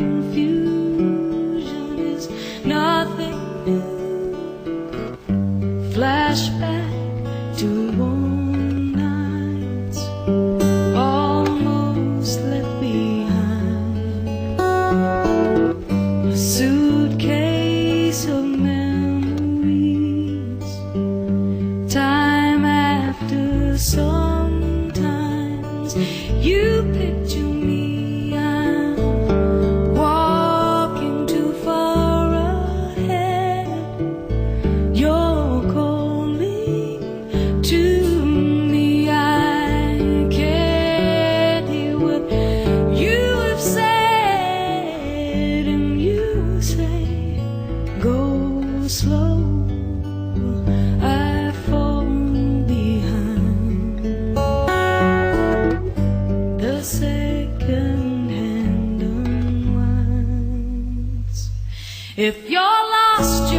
confusion is nothing new. Flashback to warm nights almost left behind. A suitcase of memories, time after sometimes you picture me. I'm walking too far ahead. You're calling to me. I can't hear what you have said, and you say, go slow. I've fallen behind. The second-hand unwinds. If you're lost,